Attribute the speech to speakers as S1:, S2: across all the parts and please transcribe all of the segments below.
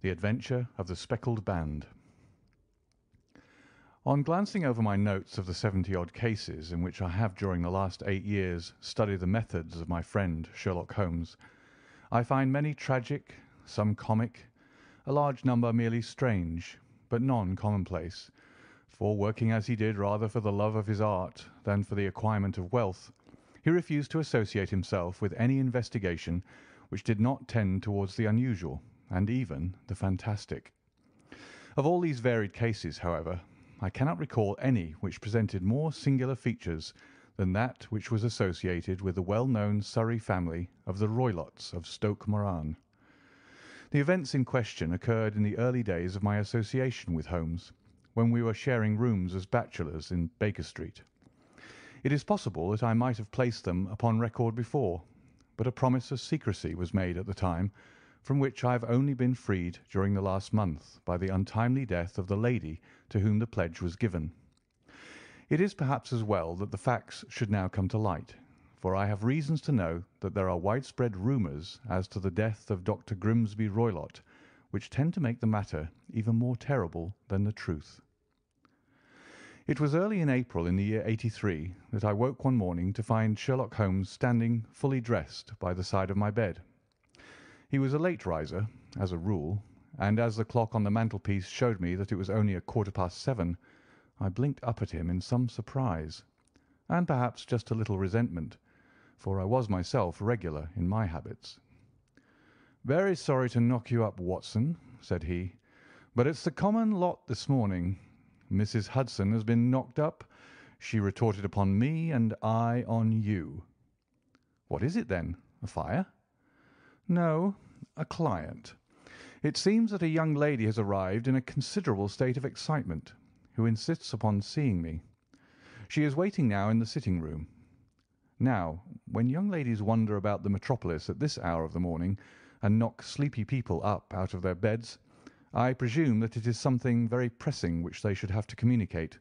S1: The Adventure of the Speckled Band. On glancing over my notes of the 70-odd cases in which I have during the last 8 years studied the methods of my friend Sherlock Holmes, I find many tragic, some comic, a large number merely strange, but none commonplace, for working as he did rather for the love of his art than for the acquirement of wealth, he refused to associate himself with any investigation which did not tend towards the unusual and even the fantastic. Of all these varied cases, however, I cannot recall any which presented more singular features than that which was associated with the well-known Surrey family of the Roylotts of Stoke Moran. The events in question occurred in the early days of my association with Holmes, when we were sharing rooms as bachelors in Baker Street. It is possible that I might have placed them upon record before, but a promise of secrecy was made at the time, from which I have only been freed during the last month by the untimely death of the lady to whom the pledge was given. It is perhaps as well that the facts should now come to light, for I have reasons to know that there are widespread rumours as to the death of Dr. Grimesby Roylott, which tend to make the matter even more terrible than the truth. It was early in April in the year '83 that I woke one morning to find Sherlock Holmes standing fully dressed by the side of my bed. He was a late riser, as a rule, and as the clock on the mantelpiece showed me that it was only 7:15, I blinked up at him in some surprise, and perhaps just a little resentment, for I was myself regular in my habits. "Very sorry to knock you up, Watson," said he, "but it's the common lot this morning. Mrs. Hudson has been knocked up. She retorted upon me, and I on you." "What is it, then? A fire?" "No, a client. It seems that a young lady has arrived in a considerable state of excitement, who insists upon seeing me. She is waiting now in the sitting-room. Now, when young ladies wander about the metropolis at this hour of the morning and knock sleepy people up out of their beds, I presume that it is something very pressing which they should have to communicate.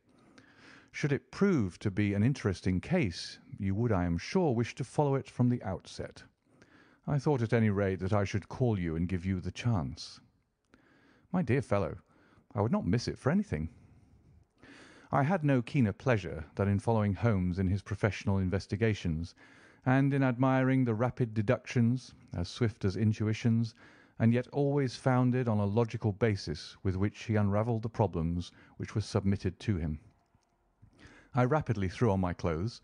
S1: Should it prove to be an interesting case, you would, I am sure, wish to follow it from the outset. I thought at any rate that I should call you and give you the chance." "My dear fellow, I would not miss it for anything." I had no keener pleasure than in following Holmes in his professional investigations, and in admiring the rapid deductions, as swift as intuitions, and yet always founded on a logical basis with which he unravelled the problems which were submitted to him. I rapidly threw on my clothes,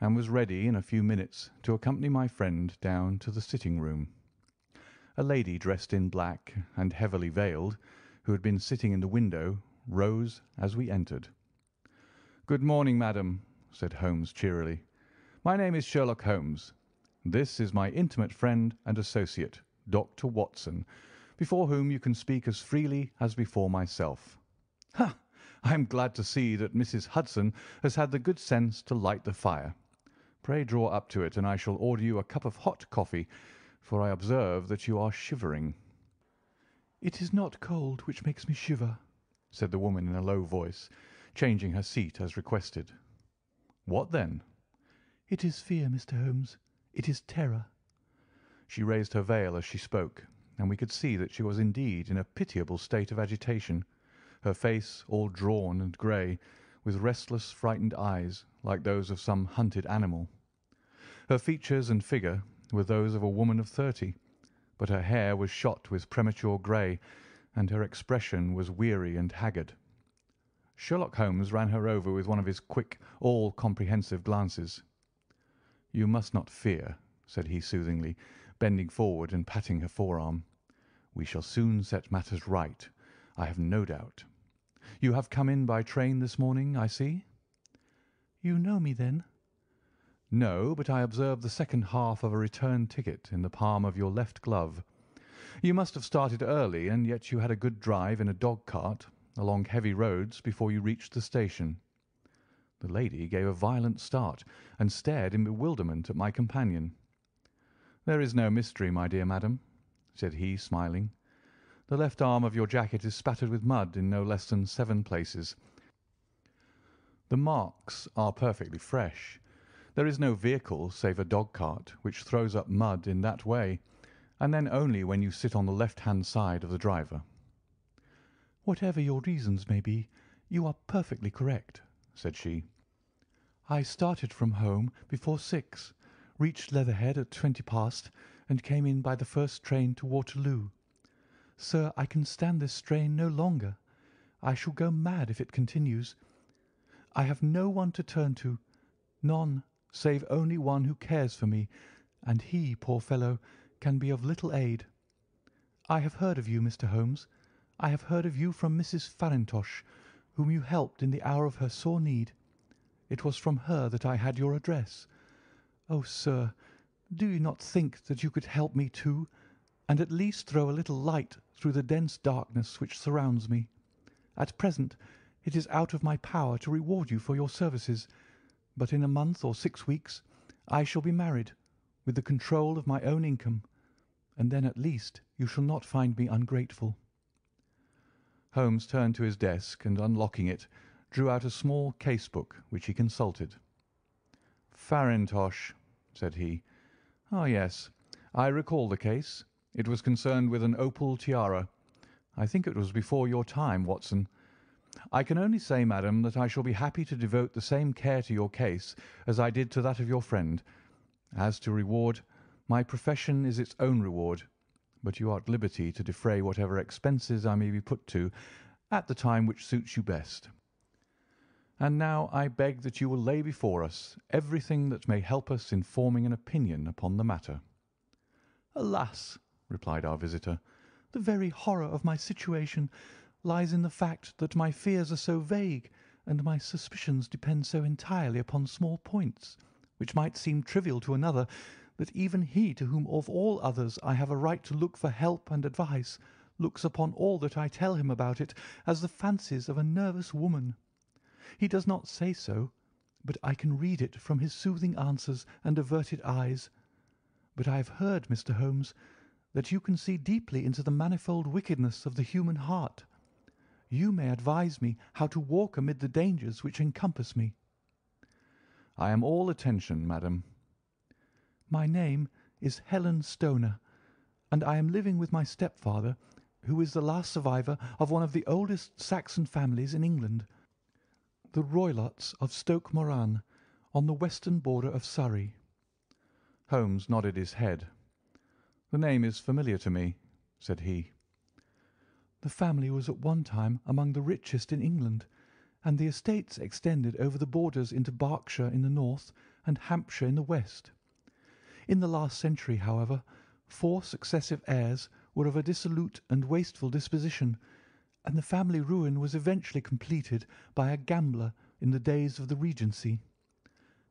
S1: and was ready in a few minutes to accompany my friend down to the sitting-room. A lady dressed in black and heavily veiled, who had been sitting in the window, rose as we entered. "Good morning, madam," said Holmes cheerily. "My name is Sherlock Holmes. This is my intimate friend and associate, Dr. Watson, before whom you can speak as freely as before myself. Ha! I am glad to see that Mrs. Hudson has had the good sense to light the fire. Pray draw up to it, and I shall order you a cup of hot coffee, for I observe that you are shivering." "It is not cold which makes me shiver," said the woman in a low voice, changing her seat as requested. "What then?" "It is fear, Mr. Holmes. It is terror." She raised her veil as she spoke, and we could see that she was indeed in a pitiable state of agitation, her face all drawn and grey, with restless, frightened eyes like those of some hunted animal. Her features and figure were those of a woman of 30, but her hair was shot with premature grey, and her expression was weary and haggard. Sherlock Holmes ran her over with one of his quick, all-comprehensive glances. "You must not fear," said he soothingly, bending forward and patting her forearm. "We shall soon set matters right, I have no doubt. You have come in by train this morning, I see?" "You know me, then?" "No, but I observed the second half of a return ticket in the palm of your left glove. You must have started early, and yet you had a good drive in a dog-cart along heavy roads before you reached the station." The lady gave a violent start and stared in bewilderment at my companion. "There is no mystery, my dear madam," said he, smiling. "The left arm of your jacket is spattered with mud in no less than 7 places. The marks are perfectly fresh. There is no vehicle save a dog-cart which throws up mud in that way, and then only when you sit on the left-hand side of the driver. "Whatever your reasons may be, you are perfectly correct," said she. "I started from home before 6, reached Leatherhead at 20 past, and came in by the first train to Waterloo. Sir, I can stand this strain no longer. I shall go mad if it continues. I have no one to turn to, none, save only one who cares for me, and he, poor fellow, can be of little aid. I have heard of you, Mr. Holmes. I have heard of you from Mrs. Farintosh, whom you helped in the hour of her sore need. It was from her that I had your address. Oh, sir, do you not think that you could help me too, and at least throw a little light through the dense darkness which surrounds me? At present it is out of my power to reward you for your services, but in a month or 6 weeks I shall be married, with the control of my own income, and then at least you shall not find me ungrateful." Holmes turned to his desk and, unlocking it, drew out a small case-book which he consulted. "Farintosh," said he. "Ah, yes, I recall the case. It was concerned with an opal tiara. I think it was before your time, Watson. I can only say, madam, that I shall be happy to devote the same care to your case as I did to that of your friend. As to reward, my profession is its own reward, but you are at liberty to defray whatever expenses I may be put to at the time which suits you best. And now I beg that you will lay before us everything that may help us in forming an opinion upon the matter." "Alas!" replied our visitor, "the very horror of my situation lies in the fact that my fears are so vague and my suspicions depend so entirely upon small points, which might seem trivial to another, that even he to whom of all others I have a right to look for help and advice looks upon all that I tell him about it as the fancies of a nervous woman. He does not say so, but I can read it from his soothing answers and averted eyes. But I have heard, Mr. Holmes, that you can see deeply into the manifold wickedness of the human heart. You may advise me how to walk amid the dangers which encompass me." "I am all attention, madam." "My name is Helen Stoner, and I am living with my stepfather, who is the last survivor of one of the oldest Saxon families in England, the Roylotts of Stoke Moran, on the western border of Surrey." Holmes nodded his head. "The name is familiar to me," said he. "The family was at one time among the richest in England, and the estates extended over the borders into Berkshire in the north and Hampshire in the west. In the last century, however, 4 successive heirs were of a dissolute and wasteful disposition, and the family ruin was eventually completed by a gambler in the days of the Regency.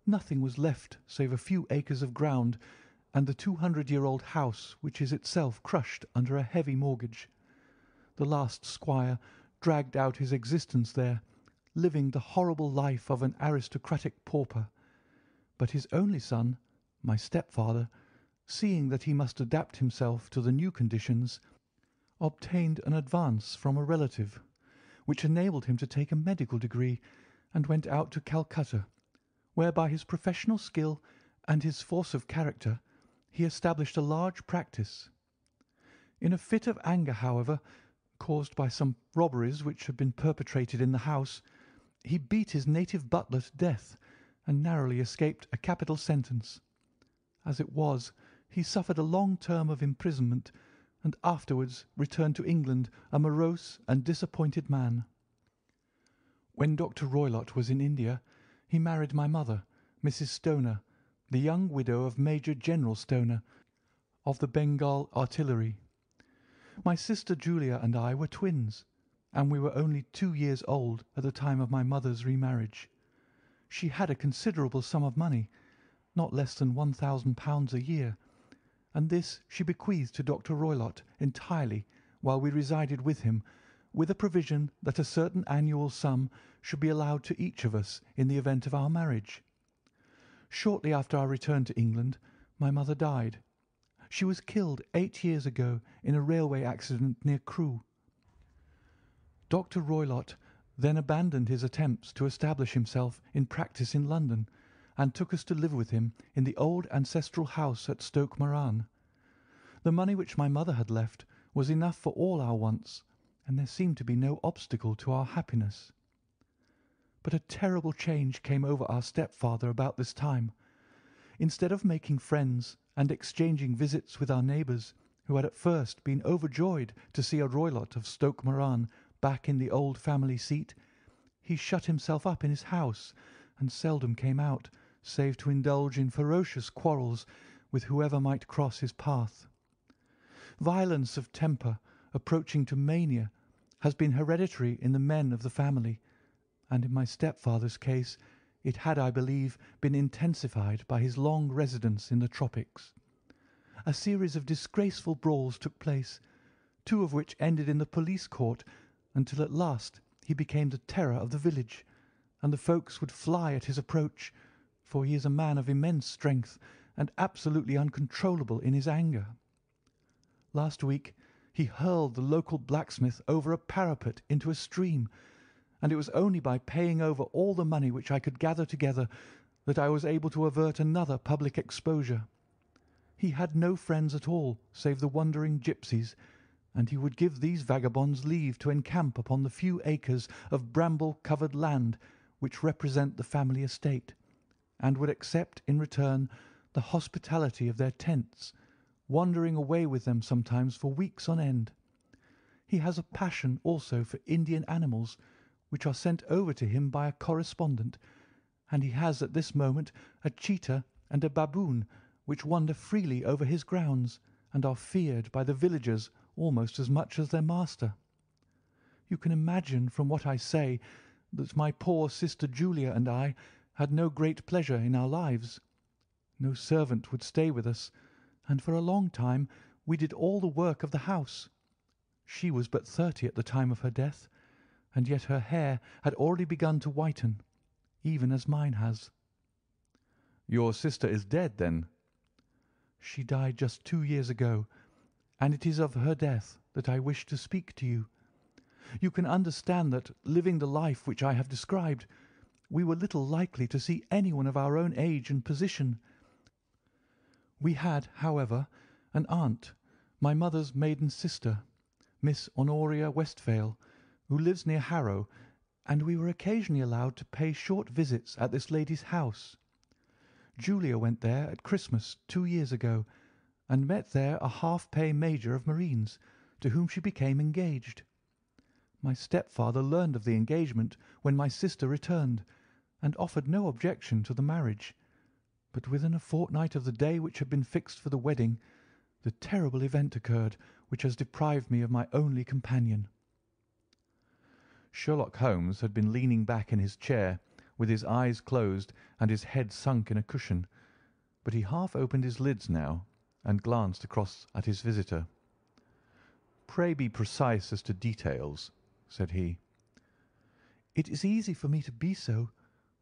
S1: Nothing was left save a few acres of ground and the 200-year-old house, which is itself crushed under a heavy mortgage. The last squire dragged out his existence there, living the horrible life of an aristocratic pauper, but his only son, my stepfather, seeing that he must adapt himself to the new conditions, obtained an advance from a relative, which enabled him to take a medical degree, and went out to Calcutta, where by his professional skill and his force of character he established a large practice. In a fit of anger, however, caused by some robberies which had been perpetrated in the house, he beat his native butler to death, and narrowly escaped a capital sentence. As it was, he suffered a long term of imprisonment, and afterwards returned to England a morose and disappointed man. When Dr. Roylott was in India, he married my mother, Mrs. Stoner, the young widow of Major General Stoner, of the Bengal Artillery. My sister Julia and I were twins, and we were only 2 years old at the time of my mother's remarriage. She had a considerable sum of money, not less than £1,000 a year, and this she bequeathed to Dr. Roylott entirely while we resided with him, with a provision that a certain annual sum should be allowed to each of us in the event of our marriage. Shortly after our return to England, my mother died. She was killed 8 years ago in a railway accident near Crewe. Dr. Roylott then abandoned his attempts to establish himself in practice in London, and took us to live with him in the old ancestral house at Stoke Moran. The money which my mother had left was enough for all our wants,
S2: and there seemed to be no obstacle to our happiness. But a terrible change came over our stepfather about this time. Instead of making friends and exchanging visits with our neighbours, who had at first been overjoyed to see a Roylott of Stoke Moran back in the old family seat, he shut himself up in his house and seldom came out, save to indulge in ferocious quarrels with whoever might cross his path. Violence of temper, approaching to mania, has been hereditary in the men of the family, and in my stepfather's case it had, I believe, been intensified by his long residence in the tropics. A series of disgraceful brawls took place, two of which ended in the police court, until at last he became the terror of the village, and the folks would fly at his approach, for he is a man of immense strength and absolutely uncontrollable in his anger. Last week he hurled the local blacksmith over a parapet into a stream, and it was only by paying over all the money which I could gather together that I was able to avert another public exposure. He had no friends at all save the wandering gipsies, and he would give these vagabonds leave to encamp upon the few acres of bramble-covered land which represent the family estate, and would accept in return the hospitality of their tents, wandering away with them sometimes for weeks on end. He has a passion also for Indian animals, which are sent over to him by a correspondent, and he has at this moment a cheetah and a baboon which wander freely over his grounds and are feared by the villagers almost as much as their master. You can imagine from what I say that my poor sister Julia and I had no great pleasure in our lives. No servant would stay with us, and for a long time we did all the work of the house. She was but 30 at the time of her death, and yet her hair had already begun to whiten, even as mine has.
S1: Your sister is dead, then?
S2: She died just 2 years ago, and it is of her death that I wish to speak to you. You can understand that, living the life which I have described, we were little likely to see anyone of our own age and position. We had, however, an aunt, my mother's maiden sister, Miss Honoria Westphale, who lives near Harrow, and we were occasionally allowed to pay short visits at this lady's house. Julia went there at Christmas 2 years ago, and met there a half-pay major of marines, to whom she became engaged. My stepfather learned of the engagement when my sister returned, and offered no objection to the marriage, but within a fortnight of the day which had been fixed for the wedding, the terrible event occurred which has deprived me of my only companion.
S1: Sherlock Holmes had been leaning back in his chair, with his eyes closed and his head sunk in a cushion, but he half opened his lids now and glanced across at his visitor. "Pray be precise as to details," said he.
S2: "It is easy for me to be so,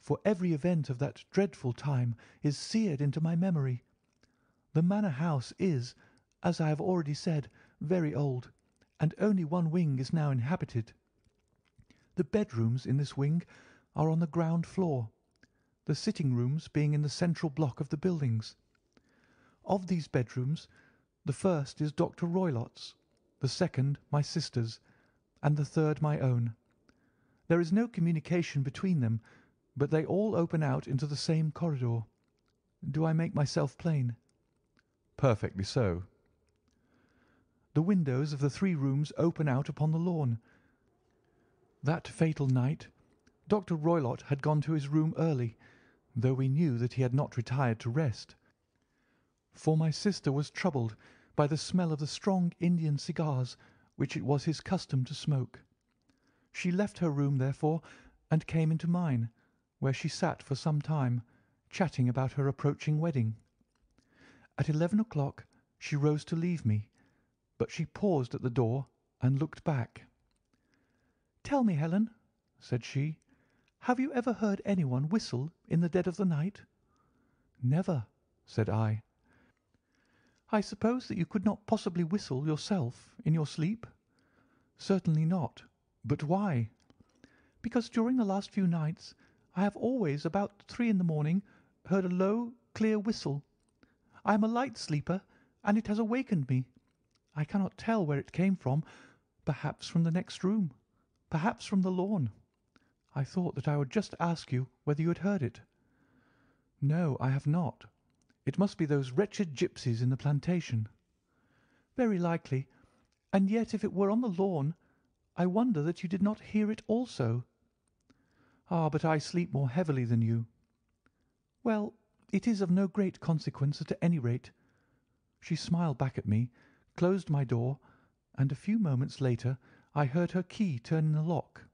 S2: for every event of that dreadful time is seared into my memory. The manor house is, as I have already said, very old, and only one wing is now inhabited. The bedrooms in this wing are on the ground floor, the sitting rooms being in the central block of the buildings. Of these bedrooms, the first is Dr. Roylott's, the second my sister's, and the third my own. There is no communication between them, but they all open out into the same corridor. Do I make myself plain?"
S1: "Perfectly so."
S2: "The windows of the 3 rooms open out upon the lawn. That fatal night Dr. Roylott had gone to his room early, though we knew that he had not retired to rest, for my sister was troubled by the smell of the strong Indian cigars which it was his custom to smoke. She left her room, therefore, and came into mine, where she sat for some time, chatting about her approaching wedding. At 11 o'clock she rose to leave me, but she paused at the door and looked back. "Tell me, Helen," said she, "have you ever heard anyone whistle in the dead of the night?" "Never," said I. "I suppose that you could not possibly whistle yourself in your sleep?" "Certainly not. But why?" "Because during the last few nights I have always, about 3 in the morning, heard a low, clear whistle. I am a light sleeper, and it has awakened me. I cannot tell where it came from, Perhaps from the next room. Perhaps from the lawn. I thought that I would just ask you whether you had heard it." "No, I have not. It must be those wretched gipsies in the plantation." "Very likely. And yet if it were on the lawn, I wonder that you did not hear it also." "Ah, but I sleep more heavily than you." "Well, it is of no great consequence at any rate." She smiled back at me, closed my door, and a few moments later I heard her key turn in the lock.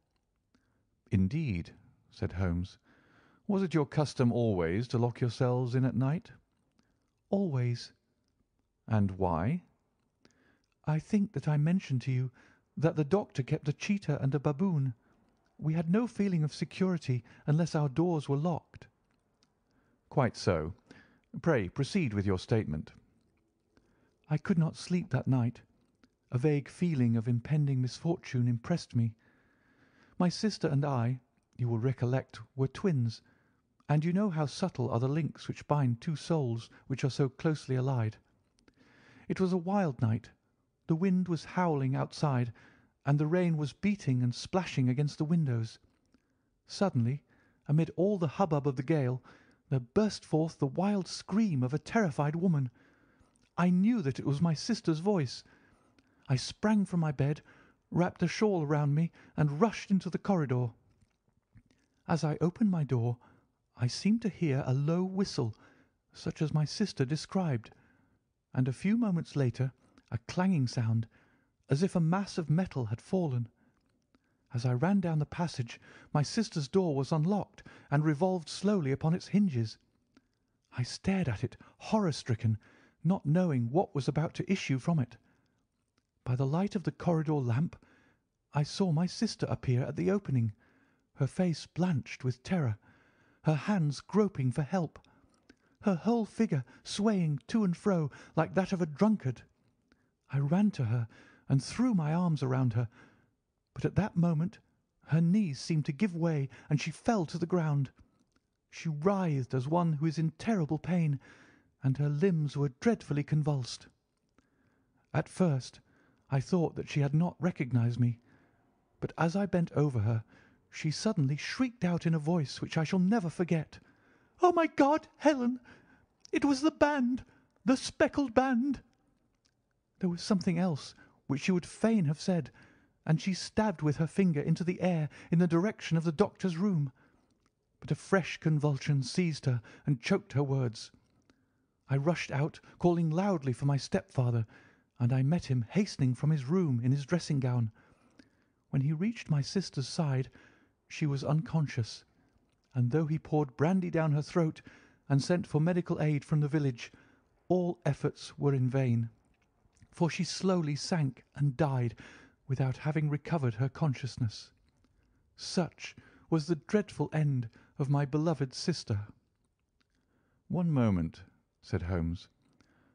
S1: "Indeed," said Holmes. "Was it your custom always to lock yourselves in at night?"
S2: "Always."
S1: "And why?"
S2: "I think that I mentioned to you that the doctor kept a cheetah and a baboon. We had no feeling of security unless our doors were locked."
S1: "Quite so. Pray proceed with your statement."
S2: "I could not sleep that night. A vague feeling of impending misfortune impressed me. My sister and I, you will recollect, were twins, and you know how subtle are the links which bind two souls which are so closely allied. It was a wild night. The wind was howling outside, and the rain was beating and splashing against the windows. Suddenly, amid all the hubbub of the gale, there burst forth the wild scream of a terrified woman. I knew that it was my sister's voice. I sprang from my bed, wrapped a shawl round me, and rushed into the corridor. As I opened my door, I seemed to hear a low whistle, such as my sister described, and a few moments later a clanging sound, as if a mass of metal had fallen. As I ran down the passage, my sister's door was unlocked and revolved slowly upon its hinges. I stared at it, horror-stricken, not knowing what was about to issue from it. By the light of the corridor lamp, I saw my sister appear at the opening, her face blanched with terror, her hands groping for help, her whole figure swaying to and fro like that of a drunkard. I ran to her and threw my arms around her, but at that moment her knees seemed to give way and she fell to the ground. She writhed as one who is in terrible pain, and her limbs were dreadfully convulsed. At first I thought that she had not recognized me, but as I bent over her, she suddenly shrieked out in a voice which I shall never forget, "Oh, my God, Helen! It was the band, the Speckled Band!" There was something else which she would fain have said, and she stabbed with her finger into the air in the direction of the doctor's room. But a fresh convulsion seized her and choked her words. I rushed out, calling loudly for my stepfather, and I met him hastening from his room in his dressing-gown. When he reached my sister's side, she was unconscious, and though he poured brandy down her throat and sent for medical aid from the village, all efforts were in vain, for she slowly sank and died without having recovered her consciousness. Such was the dreadful end of my beloved sister.
S1: "One moment," said Holmes.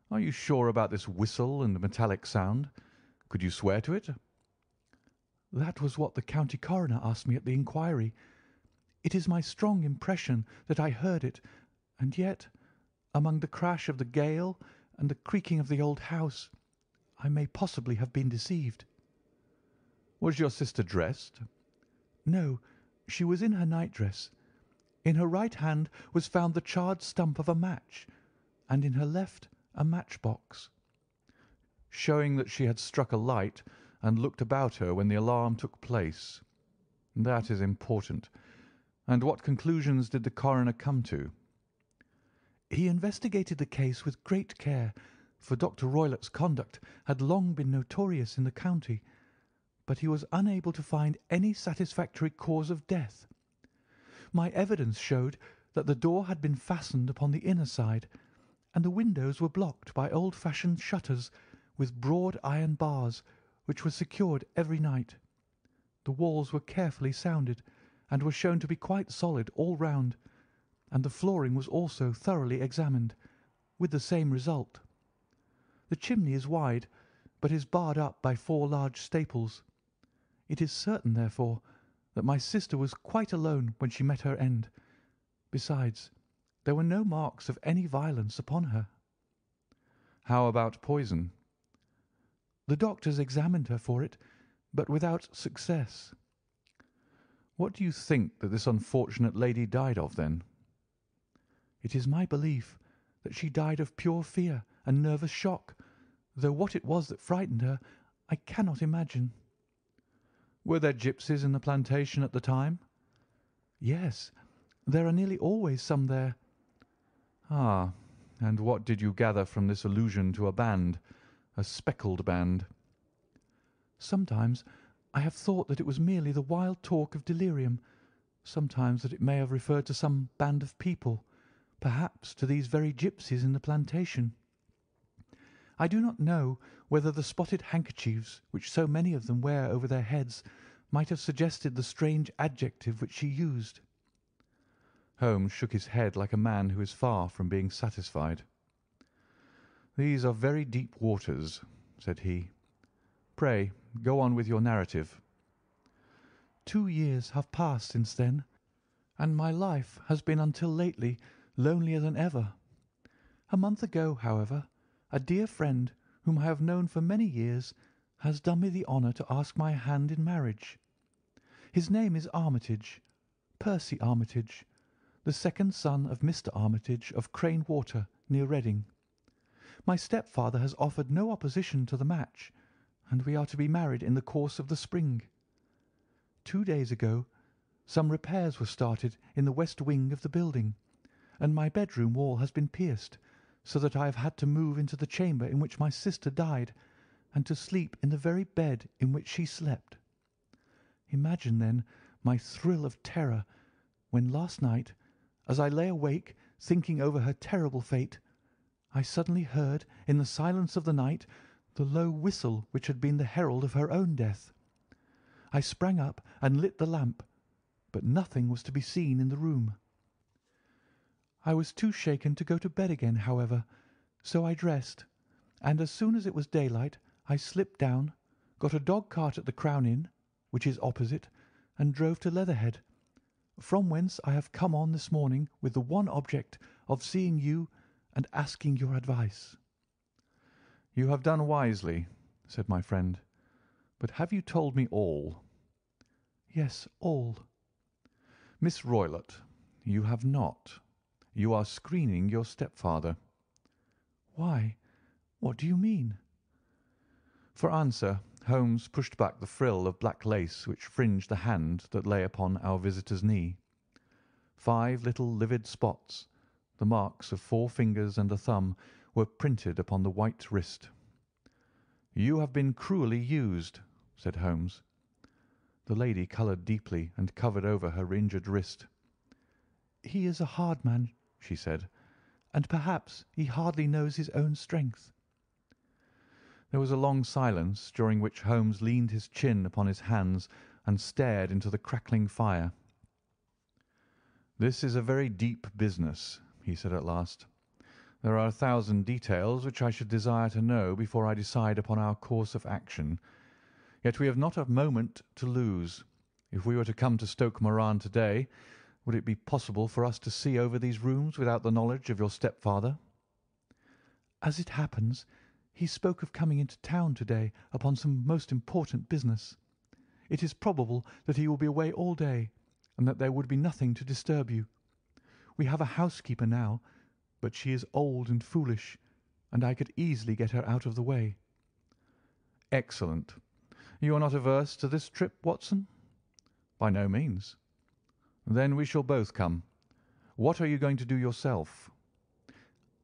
S1: "Are you sure about this whistle and metallic sound? Could you swear to it?"
S2: "That was what the county coroner asked me at the inquiry. It is my strong impression that I heard it, and yet, among the crash of the gale and the creaking of the old house, I may possibly have been deceived."
S1: "Was your sister dressed?"
S2: "No, she was in her nightdress. In her right hand was found the charred stump of a match, and in her left a matchbox."
S1: "Showing that she had struck a light and looked about her when the alarm took place. That is important. And what conclusions did the coroner come to?"
S2: "He investigated the case with great care, for Dr. Roylott's conduct had long been notorious in the county, but he was unable to find any satisfactory cause of death. My evidence showed that the door had been fastened upon the inner side, and the windows were blocked by old-fashioned shutters with broad iron bars, which were secured every night. The walls were carefully sounded, and were shown to be quite solid all round, and the flooring was also thoroughly examined, with the same result. The chimney is wide, but is barred up by 4 large staples. It is certain, therefore, that my sister was quite alone when she met her end. Besides, there were no marks of any violence upon her."
S1: "How about poison?"
S2: "The doctors examined her for it, but without success."
S1: "What do you think that this unfortunate lady died of, then?"
S2: "It is my belief that she died of pure fear and nervous shock, though what it was that frightened her I cannot imagine."
S1: "Were there gipsies in the plantation at the time?"
S2: "Yes, there are nearly always some there."
S1: "Ah, and what did you gather from this allusion to a band, a speckled band?"
S2: "Sometimes I have thought that it was merely the wild talk of delirium, sometimes that it may have referred to some band of people, perhaps to these very gipsies in the plantation. I do not know whether the spotted handkerchiefs which so many of them wear over their heads might have suggested the strange adjective which she used."
S1: Holmes shook his head like a man who is far from being satisfied. "These are very deep waters," said he. "Pray go on with your narrative."
S2: 2 years have passed since then, and my life has been until lately lonelier than ever. A month ago, however, a dear friend whom I have known for many years has done me the honour to ask my hand in marriage. His name is Armitage, Percy Armitage, the second son of Mr. Armitage of Crane Water, near Reading. My stepfather has offered no opposition to the match, and we are to be married in the course of the spring. 2 days ago some repairs were started in the west wing of the building, and my bedroom wall has been pierced, so that I have had to move into the chamber in which my sister died, and to sleep in the very bed in which she slept. Imagine, then, my thrill of terror when last night, as I lay awake thinking over her terrible fate, I suddenly heard in the silence of the night the low whistle which had been the herald of her own death. I sprang up and lit the lamp, but nothing was to be seen in the room. I was too shaken to go to bed again, however, so I dressed, and as soon as it was daylight I slipped down, got a dog-cart at the Crown Inn, which is opposite, and drove to Leatherhead, from whence I have come on this morning with the one object of seeing you and asking your advice."
S1: "You have done wisely," said my friend. "But have you told me all?"
S2: "Yes, all."
S1: "Miss Roylott, you have not. You are screening your stepfather."
S2: "Why, what do you mean?"
S1: For answer, Holmes pushed back the frill of black lace which fringed the hand that lay upon our visitor's knee. 5 little livid spots, the marks of 4 fingers and a thumb, were printed upon the white wrist. "You have been cruelly used," said Holmes. The lady coloured deeply and covered over her injured wrist.
S2: "He is a hard man," she said, "and perhaps he hardly knows his own strength."
S1: There was a long silence, during which Holmes leaned his chin upon his hands and stared into the crackling fire. "This is a very deep business," he said at last. "There are 1,000 details which I should desire to know before I decide upon our course of action. Yet we have not a moment to lose. If we were to come to Stoke Moran to-day, would it be possible for us to see over these rooms without the knowledge of your stepfather?"
S2: "As it happens, he spoke of coming into town to-day upon some most important business. It is probable that he will be away all day, and that there would be nothing to disturb you. We have a housekeeper now, but she is old and foolish, and I could easily get her out of the way."
S1: "Excellent. You are not averse to this trip, Watson?" "By no means." "Then we shall both come. What are you going to do yourself?"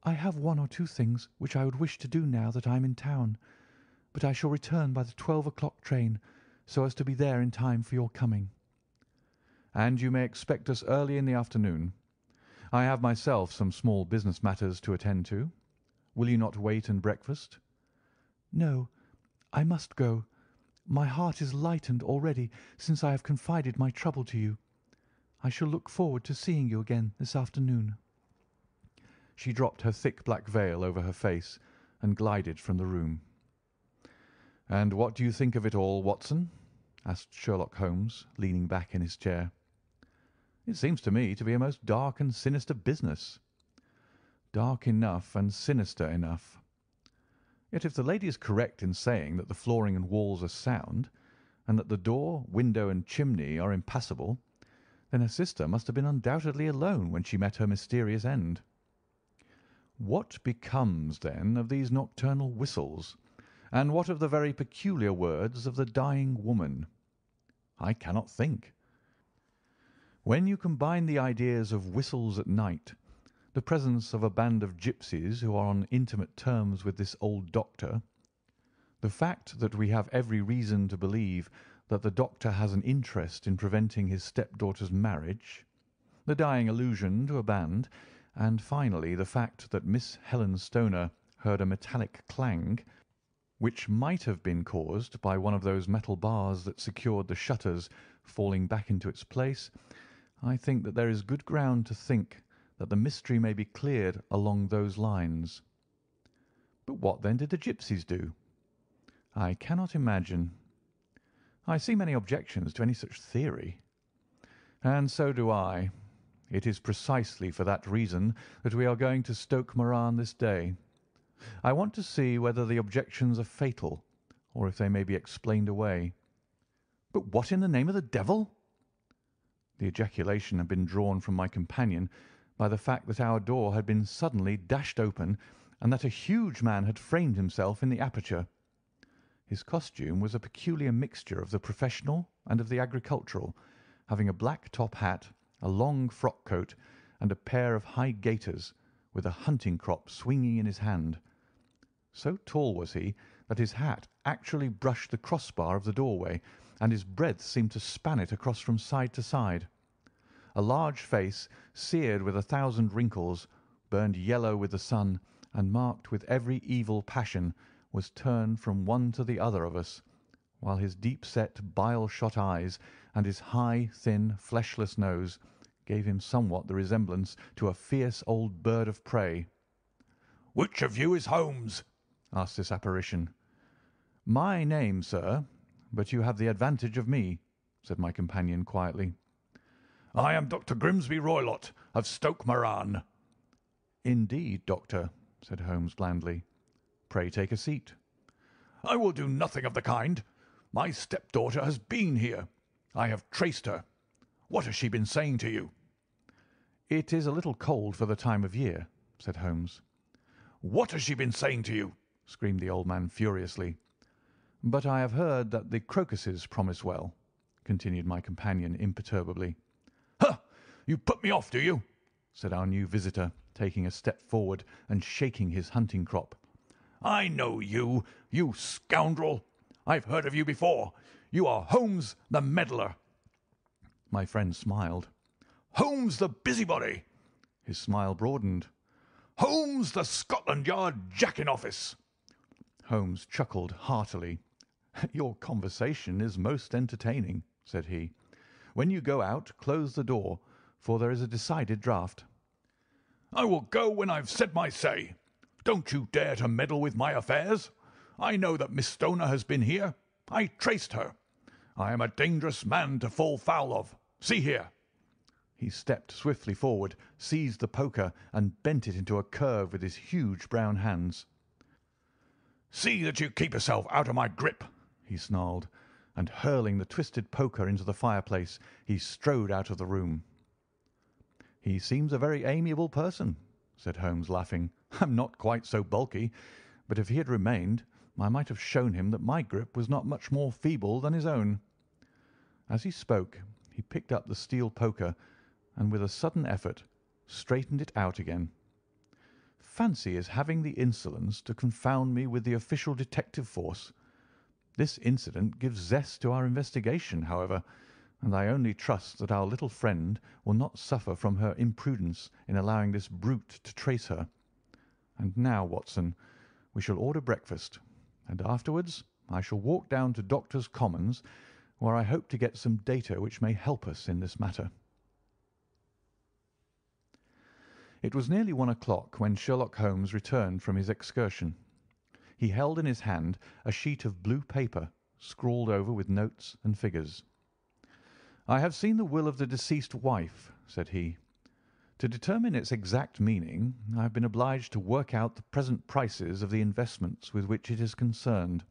S2: "I have 1 or 2 things which I would wish to do now that I am in town, but I shall return by the 12 o'clock train, so as to be there in time for your coming."
S1: "And you may expect us early in the afternoon. I have myself some small business matters to attend to. Will you not wait and breakfast?"
S2: "No, I must go. My heart is lightened already since I have confided my trouble to you. I shall look forward to seeing you again this afternoon."
S1: She dropped her thick black veil over her face and glided from the room. "And what do you think of it all, Watson?" asked Sherlock Holmes, leaning back in his chair. "It seems to me to be a most dark and sinister business." "Dark enough and sinister enough. Yet if the lady is correct in saying that the flooring and walls are sound, and that the door, window, and chimney are impassable, then her sister must have been undoubtedly alone when she met her mysterious end. What becomes, then, of these nocturnal whistles, and what of the very peculiar words of the dying woman? I cannot think. When you combine the ideas of whistles at night, the presence of a band of gipsies who are on intimate terms with this old doctor, the fact that we have every reason to believe that the doctor has an interest in preventing his stepdaughter's marriage, the dying allusion to a band, and finally the fact that Miss Helen Stoner heard a metallic clang, which might have been caused by one of those metal bars that secured the shutters falling back into its place, I think that there is good ground to think that the mystery may be cleared along those lines. But what then did the gipsies do? I cannot imagine. I see many objections to any such theory. And so do I. It is precisely for that reason that we are going to Stoke Moran this day. I want to see whether the objections are fatal, or if they may be explained away. But what in the name of the devil? The ejaculation had been drawn from my companion by the fact that our door had been suddenly dashed open, and that a huge man had framed himself in the aperture. His costume was a peculiar mixture of the professional and of the agricultural, having a black top hat, a long frock coat, and a pair of high gaiters, with a hunting crop swinging in his hand. So tall was he that his hat actually brushed the crossbar of the doorway, and his breadth seemed to span it across from side to side. A large face, seared with 1,000 wrinkles, burned yellow with the sun, and marked with every evil passion, was turned from one to the other of us, while his deep-set, bile-shot eyes and his high, thin, fleshless nose gave him somewhat the resemblance to a fierce old bird of prey. "Which of you is Holmes?" asked this apparition. "My name, sir, but you have the advantage of me," said my companion quietly. "I am Dr. Grimsby Roylott, of Stoke Moran." "Indeed, doctor," said Holmes blandly. "Pray take a seat." "I will do nothing of the kind. My stepdaughter has been here. I have traced her. What has she been saying to you?" "It is a little cold for the time of year," said Holmes. "What has she been saying to you?" screamed the old man furiously. "But I have heard that the crocuses promise well," continued my companion imperturbably. "Ha! You put me off, do you?" said our new visitor, taking a step forward and shaking his hunting crop. "I know you, you scoundrel. I've heard of you before. You are Holmes the meddler." My friend smiled. "Holmes the busybody." His smile broadened. "Holmes the Scotland Yard Jack-in-office." Holmes chuckled heartily. "Your conversation is most entertaining," said he. "When you go out, close the door, for there is a decided draught." "I will go when I've said my say. Don't you dare to meddle with my affairs. I know that Miss Stoner has been here. I traced her. I am a dangerous man to fall foul of. See here." He stepped swiftly forward, seized the poker, and bent it into a curve with his huge brown hands. "See that you keep yourself out of my grip," he snarled, and hurling the twisted poker into the fireplace, he strode out of the room. "He seems a very amiable person," said Holmes, laughing. "I'm not quite so bulky, but if he had remained, I might have shown him that my grip was not much more feeble than his own." As he spoke, he picked up the steel poker, and with a sudden effort straightened it out again. Fancy his having the insolence to confound me with the official detective force. This incident gives zest to our investigation, however, and I only trust that our little friend will not suffer from her imprudence in allowing this brute to trace her. And now, Watson, we shall order breakfast, and afterwards I shall walk down to Doctors' Commons, where I hope to get some data which may help us in this matter. It was nearly 1 o'clock when Sherlock Holmes returned from his excursion. He held in his hand a sheet of blue paper, scrawled over with notes and figures. "I have seen the will of the deceased wife," said he. "To determine its exact meaning, I have been obliged to work out the present prices of the investments with which it is concerned.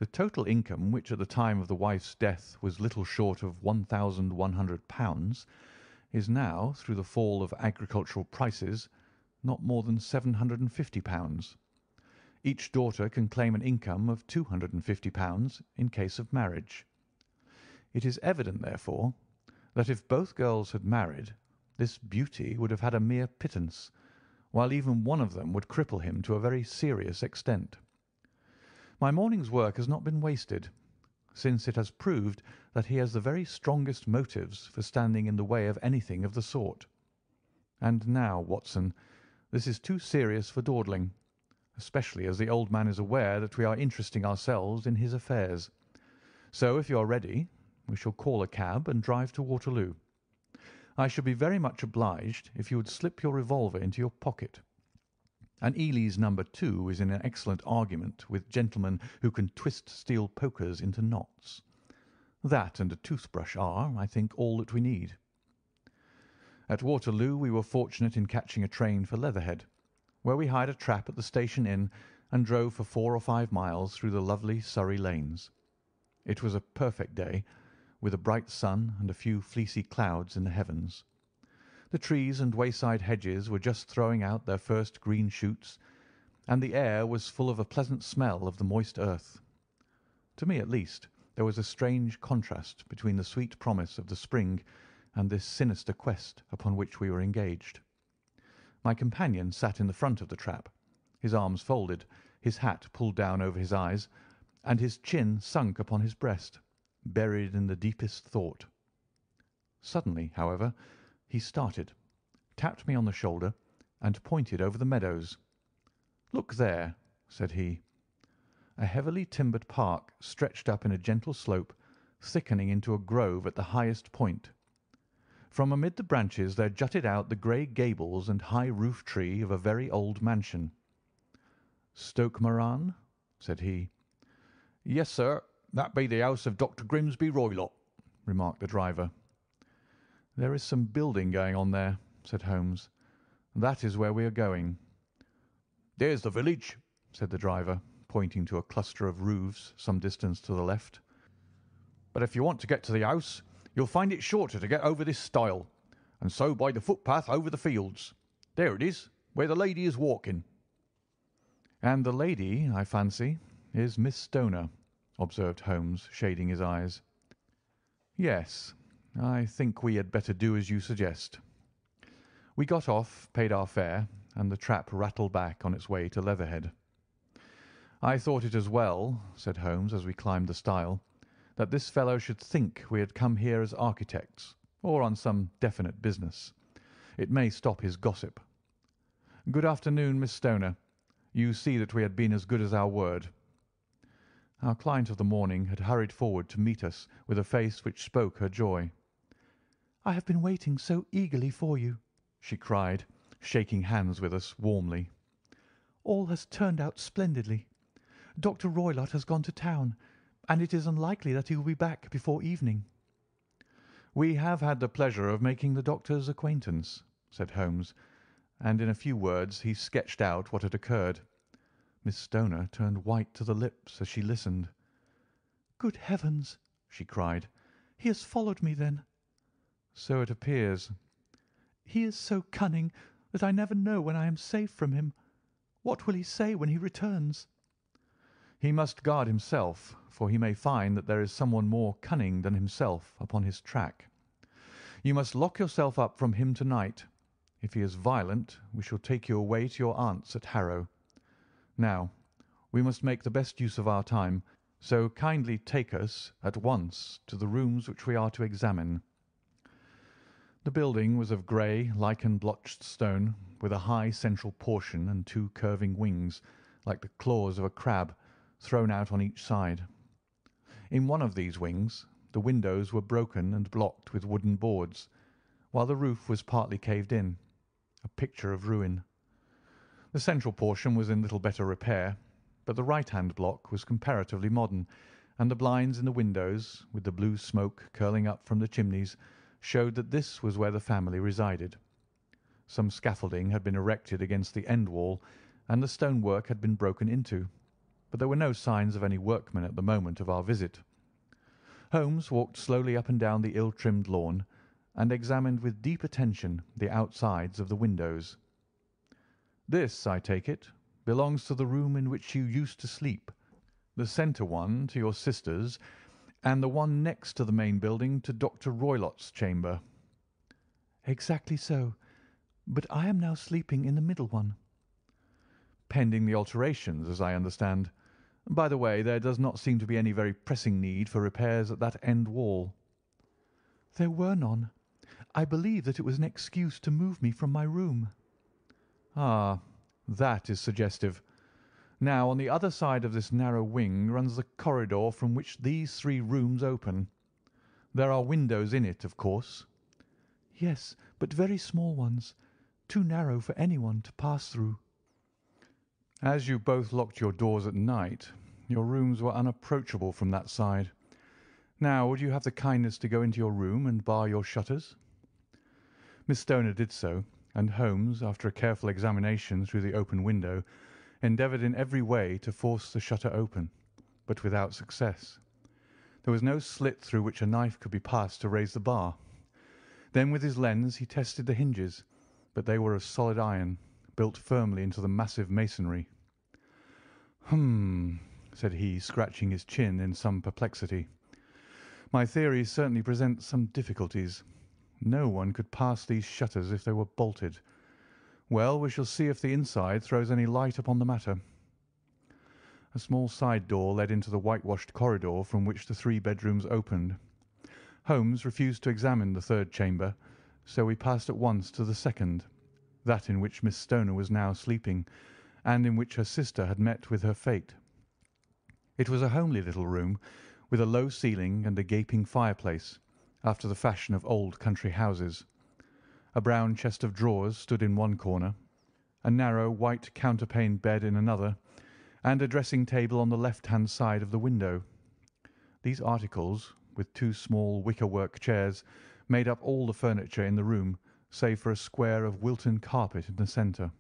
S1: The total income, which at the time of the wife's death was little short of £1,100, is now, through the fall of agricultural prices, not more than £750. Each daughter can claim an income of £250 in case of marriage. It is evident, therefore, that if both girls had married, this beauty would have had a mere pittance, while even one of them would cripple him to a very serious extent. My morning's work has not been wasted, since it has proved that he has the very strongest motives for standing in the way of anything of the sort. And now, Watson, this is too serious for dawdling, especially as the old man is aware that we are interesting ourselves in his affairs. So, if you are ready, we shall call a cab and drive to Waterloo. I should be very much obliged if you would slip your revolver into your pocket. An Ely's No. 2 is in an excellent argument with gentlemen who can twist steel pokers into knots. That and a toothbrush are, I think, all that we need. At Waterloo we were fortunate in catching a train for Leatherhead, where we hired a trap at the station inn and drove for 4 or 5 miles through the lovely Surrey lanes. It was a perfect day, with a bright sun and a few fleecy clouds in the heavens. The trees and wayside hedges were just throwing out their first green shoots, and the air was full of a pleasant smell of the moist earth. To me, at least, there was a strange contrast between the sweet promise of the spring and this sinister quest upon which we were engaged. My companion sat in the front of the trap, his arms folded, his hat pulled down over his eyes, and his chin sunk upon his breast, buried in the deepest thought. Suddenly, however, he started, tapped me on the shoulder, and pointed over the meadows. "Look there," said he. A heavily timbered park stretched up in a gentle slope, thickening into a grove at the highest point. From amid the branches there jutted out the grey gables and high roof tree of a very old mansion. "Stoke Moran?" said he. "Yes, sir, that be the house of Dr. Grimsby Roylott," remarked the driver. "There is some building going on there," said Holmes. "That is where we are going." "There's the village," said the driver, pointing to a cluster of roofs some distance to the left. "But if you want to get to the house, you'll find it shorter to get over this stile, and so by the footpath over the fields. There it is, where the lady is walking." "And the lady, I fancy, is Miss Stoner," observed Holmes, shading his eyes. "Yes, I think we had better do as you suggest." We got off, paid our fare, and the trap rattled back on its way to Leatherhead. "I thought it as well," said Holmes as we climbed the stile, "that this fellow should think we had come here as architects, or on some definite business. It may stop his gossip. Good afternoon, Miss Stoner. You see that we had been as good as our word." Our client of the morning had hurried forward to meet us with a face which spoke her joy. "I have been waiting so eagerly for you," she cried, shaking hands with us warmly. "All has turned out splendidly. Dr. Roylott has gone to town, and it is unlikely that he will be back before evening." "We have had the pleasure of making the doctor's acquaintance," said Holmes, and in a few words he sketched out what had occurred. Miss Stoner turned white to the lips as she listened. "Good heavens!" she cried. "He has followed me, then?" "So it appears." "He is so cunning that I never know when I am safe from him. What will he say when he returns?" "He must guard himself, for he may find that there is someone more cunning than himself upon his track. You must lock yourself up from him to-night. If he is violent, we shall take you away to your aunt's at Harrow. Now, we must make the best use of our time, so kindly take us at once to the rooms which we are to examine." The building was of grey, lichen-blotched stone, with a high central portion and 2 curving wings, like the claws of a crab, thrown out on each side. In one of these wings the windows were broken and blocked with wooden boards, while the roof was partly caved in, a picture of ruin. The central portion was in little better repair, but the right-hand block was comparatively modern, and the blinds in the windows, with the blue smoke curling up from the chimneys, showed that this was where the family resided. Some scaffolding had been erected against the end wall, and the stonework had been broken into. but there were no signs of any workmen at the moment of our visit. Holmes walked slowly up and down the ill-trimmed lawn, and examined with deep attention the outsides of the windows. "This, I take it, belongs to the room in which you used to sleep, the centre one to your sister's, and the one next to the main building to Dr. Roylott's chamber."
S2: "Exactly so, but I am now sleeping in the middle one."
S1: "Pending the alterations, as I understand. By the way, there does not seem to be any very pressing need for repairs at that end wall."
S2: "There were none. I believe that it was an excuse to move me from my room."
S1: "Ah, that is suggestive. Now, on the other side of this narrow wing runs the corridor from which these three rooms open. There are windows in it, of course?"
S2: "Yes, but very small ones, too narrow for anyone to pass through."
S1: "As you both locked your doors at night, your rooms were unapproachable from that side. Now, would you have the kindness to go into your room and bar your shutters?" Miss Stoner did so, and Holmes, after a careful examination through the open window, endeavoured in every way to force the shutter open, but without success. There was no slit through which a knife could be passed to raise the bar. Then with his lens he tested the hinges, but they were of solid iron, built firmly into the massive masonry. "Hum," said he, scratching his chin in some perplexity. "My theory certainly presents some difficulties. No one could pass these shutters if they were bolted. Well, we shall see if the inside throws any light upon the matter." A small side door led into the whitewashed corridor from which the three bedrooms opened. Holmes refused to examine the third chamber, so we passed at once to the second, that in which Miss Stoner was now sleeping, and in which her sister had met with her fate. It was a homely little room, with a low ceiling and a gaping fireplace, after the fashion of old country houses. A brown chest of drawers stood in one corner, a narrow white counterpaned bed in another, and a dressing-table on the left-hand side of the window. These articles, with two small wicker-work chairs, made up all the furniture in the room, save for a square of Wilton carpet in the centre.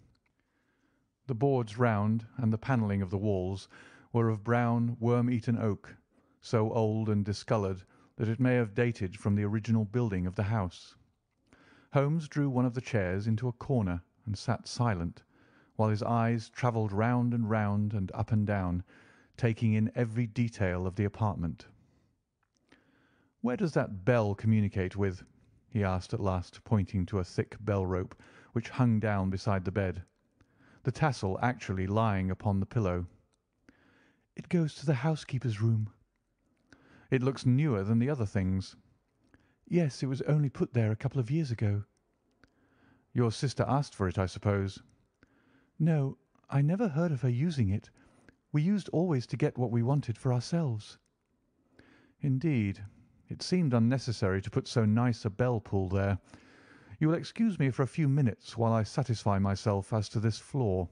S1: The boards round and the panelling of the walls were of brown, worm-eaten oak, so old and discoloured that it may have dated from the original building of the house. Holmes drew one of the chairs into a corner and sat silent, while his eyes travelled round and up and down, taking in every detail of the apartment. "Where does that bell communicate with?" he asked at last, pointing to a thick bell rope which hung down beside the bed, the tassel actually lying upon the pillow.
S2: "It goes to the housekeeper's room."
S1: "It looks newer than the other things."
S2: "Yes, it was only put there a couple of years ago."
S1: "Your sister asked for it, I suppose?"
S2: "No, I never heard of her using it. We used always to get what we wanted for ourselves."
S1: "Indeed. It seemed unnecessary to put so nice a bell-pull there. You will excuse me for a few minutes while I satisfy myself as to this floor."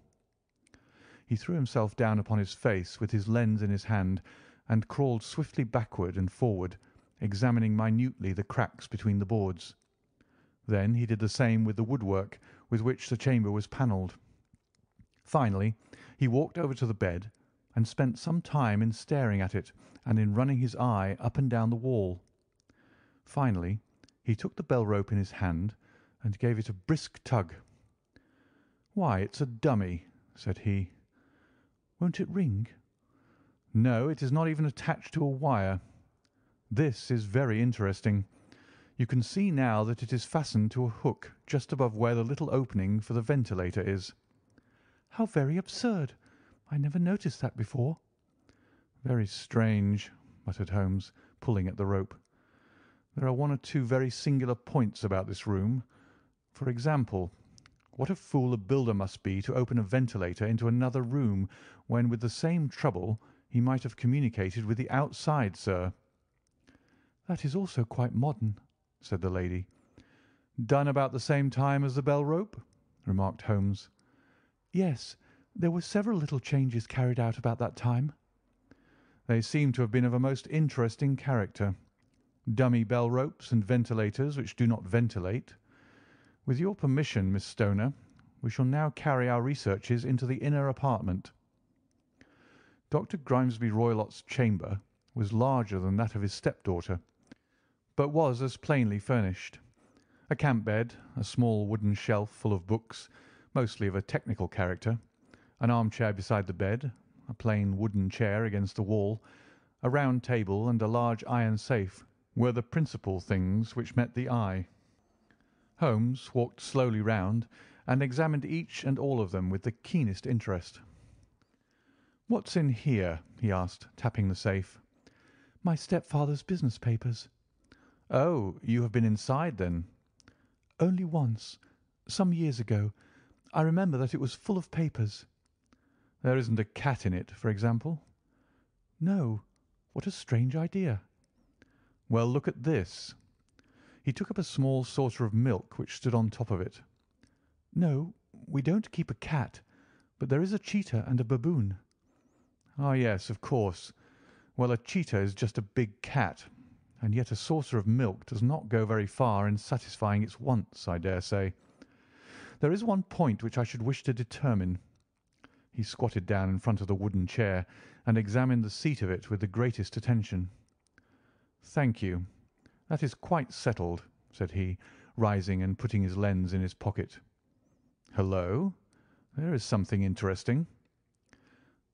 S1: He threw himself down upon his face with his lens in his hand and crawled swiftly backward and forward, examining minutely the cracks between the boards. Then he did the same with the woodwork with which the chamber was panelled. Finally, he walked over to the bed and spent some time in staring at it and in running his eye up and down the wall. Finally, he took the bell rope in his hand and gave it a brisk tug. "Why, it's a dummy," said he.
S2: "Won't it ring?"
S1: "No, it is not even attached to a wire. This is very interesting. You can see now that it is fastened to a hook just above where the little opening for the ventilator is."
S2: "How very absurd! I never noticed that before."
S1: "Very strange," muttered Holmes, pulling at the rope. "There are one or two very singular points about this room. For example, what a fool a builder must be to open a ventilator into another room when, with the same trouble, he might have communicated with the outside, sir."
S2: "That is also quite modern,"
S1: said the lady. "Done about the same time as the bell rope?" remarked Holmes.
S2: "Yes, there were several little changes carried out about that time."
S1: "They seem to have been of a most interesting character. Dummy bell ropes and ventilators which do not ventilate. With your permission, Miss Stoner, we shall now carry our researches into the inner apartment." Dr. Grimesby Roylott's chamber was larger than that of his stepdaughter, but was as plainly furnished. A camp bed, a small wooden shelf full of books, mostly of a technical character, an armchair beside the bed, a plain wooden chair against the wall, a round table, and a large iron safe were the principal things which met the eye. Holmes walked slowly round and examined each and all of them with the keenest interest. "What's in here?" he asked, tapping the safe.
S2: My stepfather's business papers.
S1: "Oh, you have been inside, then?"
S2: Only once, some years ago. I remember that it was full of papers.
S1: "There isn't a cat in it, for example?"
S2: No. What a strange idea.
S1: "Well, look at this." He took up a small saucer of milk which stood on top of it.
S2: No, we don't keep a cat, but there is a cheetah and a baboon.
S1: "Ah, yes, of course. Well, a cheetah is just a big cat, and yet a saucer of milk does not go very far in satisfying its wants, I dare say. There is one point which I should wish to determine." He squatted down in front of the wooden chair and examined the seat of it with the greatest attention. "Thank you. That is quite settled," said he, rising and putting his lens in his pocket. "Hullo! There is something interesting."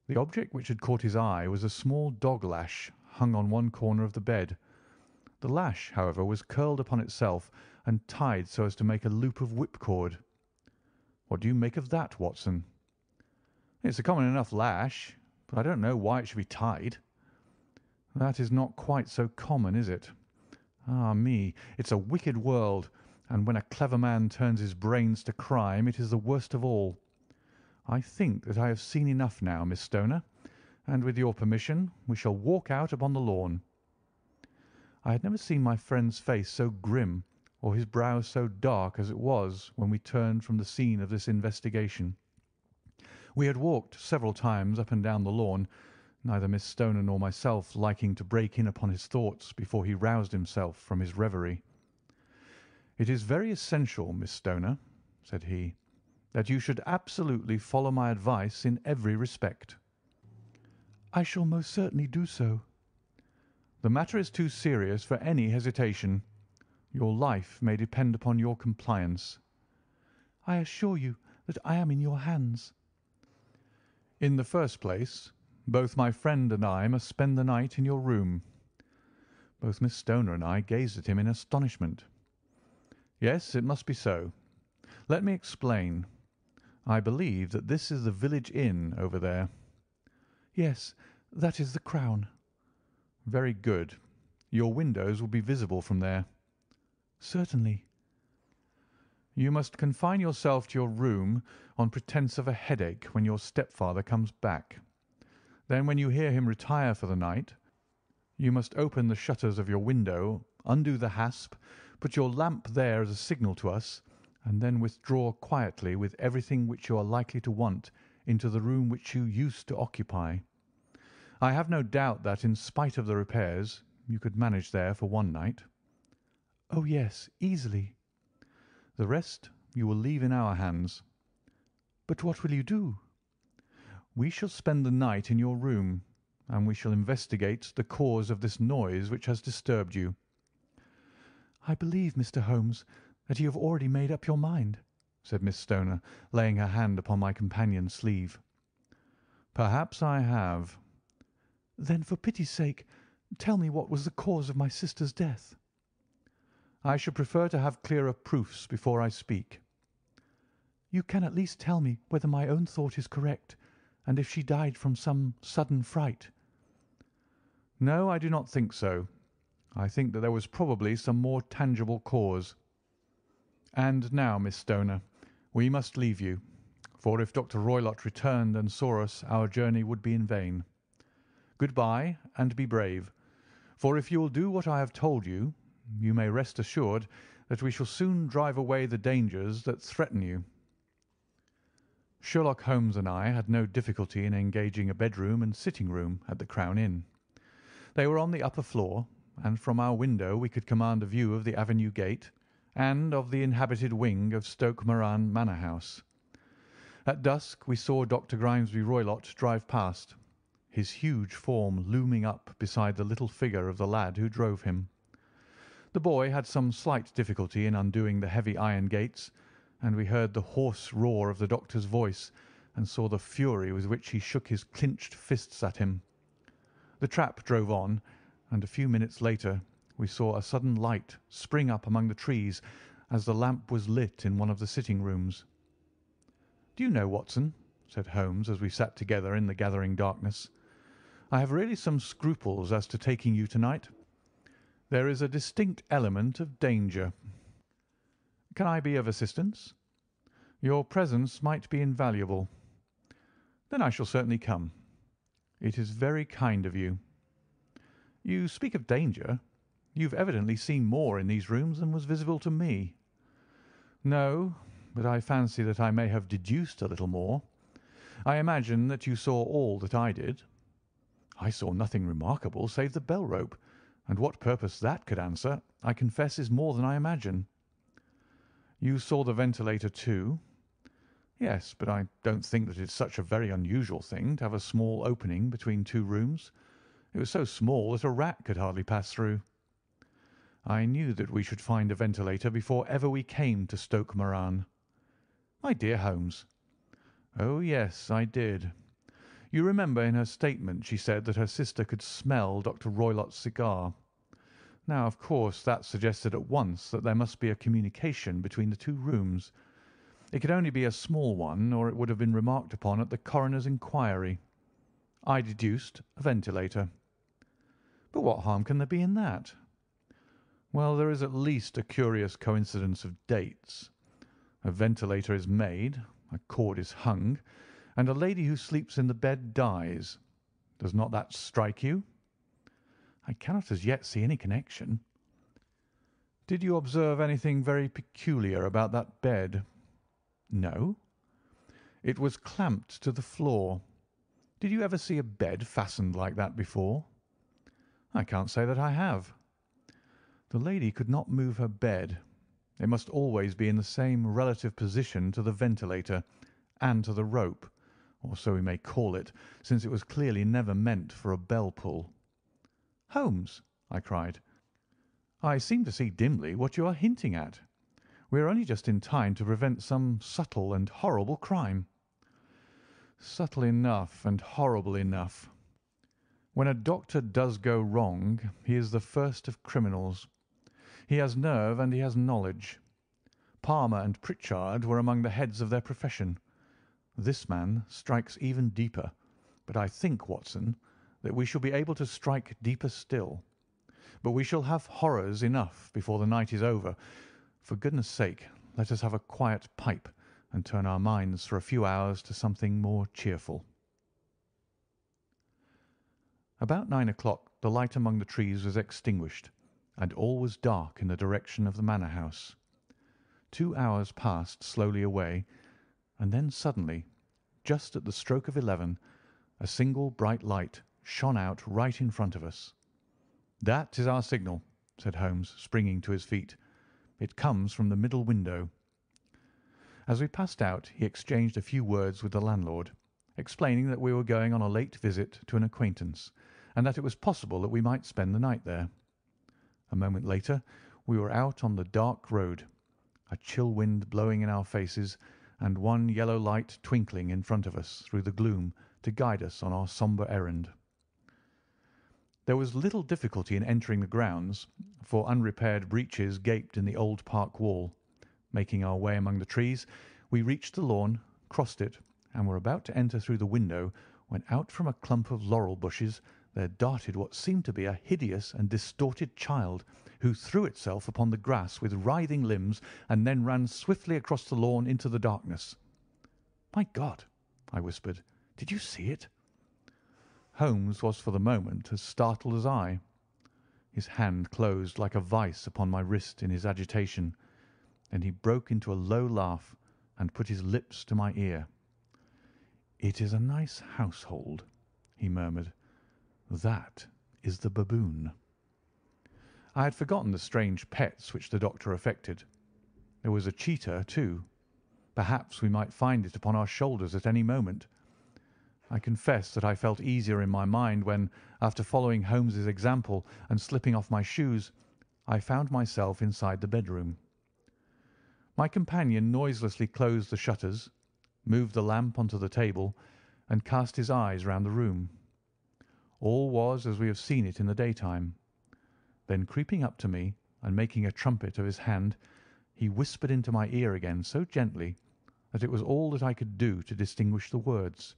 S1: The object which had caught his eye was a small dog lash hung on one corner of the bed. The lash, however, was curled upon itself and tied so as to make a loop of whipcord. "What do you make of that, Watson?" "It's a common enough lash, but I don't know why it should be tied." "That is not quite so common, is it? Ah, me, it's a wicked world, and when a clever man turns his brains to crime, it is the worst of all. I think that I have seen enough now, Miss Stoner, and with your permission we shall walk out upon the lawn." I had never seen my friend's face so grim or his brow so dark as it was when we turned from the scene of this investigation. We had walked several times up and down the lawn, neither Miss Stoner nor myself liking to break in upon his thoughts before he roused himself from his reverie. "It is very essential, Miss Stoner," said he, "that you should absolutely follow my advice in every respect."
S2: I shall most certainly do so.
S1: "The matter is too serious for any hesitation. Your life may depend upon your compliance."
S2: I assure you that I am in your hands.
S1: "In the first place, both my friend and I must spend the night in your room." Both Miss Stoner and I gazed at him in astonishment. "Yes, it must be so. Let me explain. I believe that this is the village inn over there."
S2: Yes, that is the Crown.
S1: "Very good. Your windows will be visible from there."
S2: Certainly.
S1: "You must confine yourself to your room on pretence of a headache when your stepfather comes back. Then, when you hear him retire for the night, you must open the shutters of your window, undo the hasp, put your lamp there as a signal to us, and then withdraw quietly with everything which you are likely to want into the room which you used to occupy. I have no doubt that, in spite of the repairs, you could manage there for one night."
S2: Oh, yes, easily.
S1: "The rest you will leave in our hands."
S2: But what will you do?
S1: "We shall spend the night in your room, and we shall investigate the cause of this noise which has disturbed you."
S2: I believe, Mr. Holmes, that you have already made up your mind,"
S1: said Miss Stoner, laying her hand upon my companion's sleeve. "Perhaps I have."
S2: "Then, for pity's sake, tell me what was the cause of my sister's death."
S1: "I should prefer to have clearer proofs before I speak."
S2: "You can at least tell me whether my own thought is correct, and if she died from some sudden fright."
S1: "No, I do not think so. I think that there was probably some more tangible cause. And now, Miss Stoner, we must leave you, for if Dr. Roylott returned and saw us, our journey would be in vain. Good-bye, and be brave, for if you will do what I have told you, you may rest assured that we shall soon drive away the dangers that threaten you." Sherlock Holmes and I had no difficulty in engaging a bedroom and sitting-room at the Crown Inn. They were on the upper floor, and from our window we could command a view of the avenue gate and of the inhabited wing of Stoke Moran Manor House. At dusk we saw Dr. Grimesby Roylott drive past. his huge form looming up beside the little figure of the lad who drove him. The boy had some slight difficulty in undoing the heavy iron gates, and we heard the hoarse roar of the doctor's voice and saw the fury with which he shook his clinched fists at him. The trap drove on, and a few minutes later we saw a sudden light spring up among the trees as the lamp was lit in one of the sitting rooms. "Do you know, Watson," said Holmes as we sat together in the gathering darkness, "I have really some scruples as to taking you tonight. There is a distinct element of danger. Can I be of assistance? Your presence might be invaluable. Then I shall certainly come. It is very kind of you. You speak of danger. You've evidently seen more in these rooms than was visible to me." "No, but I fancy that I may have deduced a little more. I imagine that you saw all that I did." "I saw nothing remarkable save the bell rope, and what purpose that could answer, I confess, is more than I imagine." "You saw the ventilator too?" "Yes, but I don't think that it's such a very unusual thing to have a small opening between two rooms. It was so small that a rat could hardly pass through." "I knew that we should find a ventilator before ever we came to Stoke Moran." "My dear Holmes." "Oh, yes, I did. You remember in her statement she said that her sister could smell Dr. Roylott's cigar. Now, of course, that suggested at once that there must be a communication between the two rooms. It could only be a small one, or it would have been remarked upon at the coroner's inquiry. I deduced a ventilator." "But what harm can there be in that?" "Well, there is at least a curious coincidence of dates. A ventilator is made, a cord is hung, and a lady who sleeps in the bed dies. Does not that strike you?" "I cannot as yet see any connection." "Did you observe anything very peculiar about that bed?" "No." "It was clamped to the floor. Did you ever see a bed fastened like that before?" "I can't say that I have." "The lady could not move her bed. It must always be in the same relative position to the ventilator and to the rope, or so we may call it, since it was clearly never meant for a bell pull." "Holmes," I cried, "I seem to see dimly what you are hinting at. We are only just in time to prevent some subtle and horrible crime." "Subtle enough and horrible enough. When a doctor does go wrong, he is the first of criminals. He has nerve and he has knowledge. Palmer and Pritchard were among the heads of their profession. This man strikes even deeper, but I think, Watson, that we shall be able to strike deeper still. But we shall have horrors enough before the night is over. For goodness' sake, let us have a quiet pipe and turn our minds for a few hours to something more cheerful." About 9 o'clock the light among the trees was extinguished, and all was dark in the direction of the manor house. 2 hours passed slowly away, and then suddenly, just at the stroke of 11, a single bright light shone out right in front of us. "That is our signal," said Holmes, springing to his feet. "It comes from the middle window." As we passed out he exchanged a few words with the landlord, explaining that we were going on a late visit to an acquaintance, and that it was possible that we might spend the night there. A moment later we were out on the dark road, a chill wind blowing in our faces, and one yellow light twinkling in front of us through the gloom to guide us on our sombre errand. There was little difficulty in entering the grounds, for unrepaired breaches gaped in the old park wall. Making our way among the trees, we reached the lawn, crossed it, and were about to enter through the window when out from a clump of laurel bushes there darted what seemed to be a hideous and distorted child, who threw itself upon the grass with writhing limbs and then ran swiftly across the lawn into the darkness. "My God!" I whispered. "Did you see it?" Holmes was for the moment as startled as I. His hand closed like a vice upon my wrist in his agitation. Then he broke into a low laugh and put his lips to my ear. "It is a nice household," he murmured. "That is the baboon." I had forgotten the strange pets which the doctor affected. There was a cheetah, too. Perhaps we might find it upon our shoulders at any moment. I confess that I felt easier in my mind when, after following Holmes's example and slipping off my shoes, I found myself inside the bedroom. My companion noiselessly closed the shutters, moved the lamp onto the table, and cast his eyes round the room. All was as we have seen it in the daytime. Then creeping up to me and making a trumpet of his hand, he whispered into my ear again so gently that it was all that I could do to distinguish the words.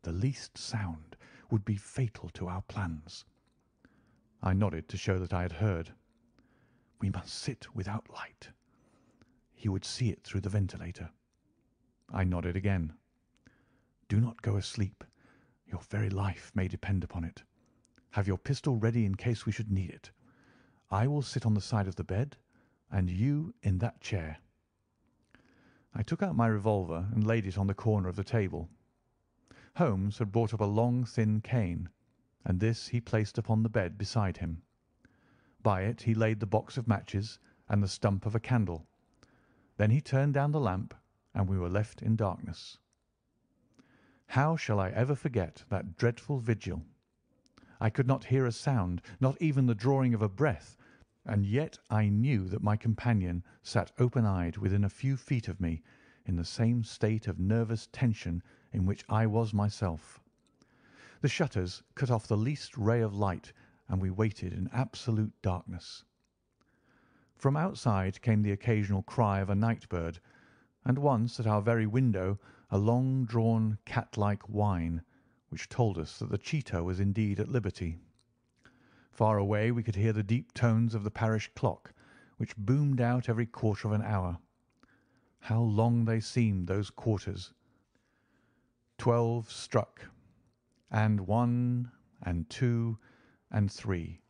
S1: "The least sound would be fatal to our plans." I nodded to show that I had heard. "We must sit without light. He would see it through the ventilator." I nodded again. "Do not go asleep. Your very life may depend upon it. Have your pistol ready in case we should need it. I will sit on the side of the bed, and you in that chair." I took out my revolver and laid it on the corner of the table. Holmes had brought up a long, thin cane, and this he placed upon the bed beside him. By it he laid the box of matches and the stump of a candle. Then he turned down the lamp, and we were left in darkness. How shall I ever forget that dreadful vigil? I could not hear a sound, not even the drawing of a breath, and yet I knew that my companion sat open-eyed within a few feet of me in the same state of nervous tension in which I was myself. The shutters cut off the least ray of light, and we waited in absolute darkness. From outside came the occasional cry of a night bird, and once at our very window a long-drawn cat-like whine, which told us that the cheetah was indeed at liberty. Far away we could hear the deep tones of the parish clock, which boomed out every quarter of an hour. How long they seemed, those quarters! 12 struck, and 1, and 2, and 3,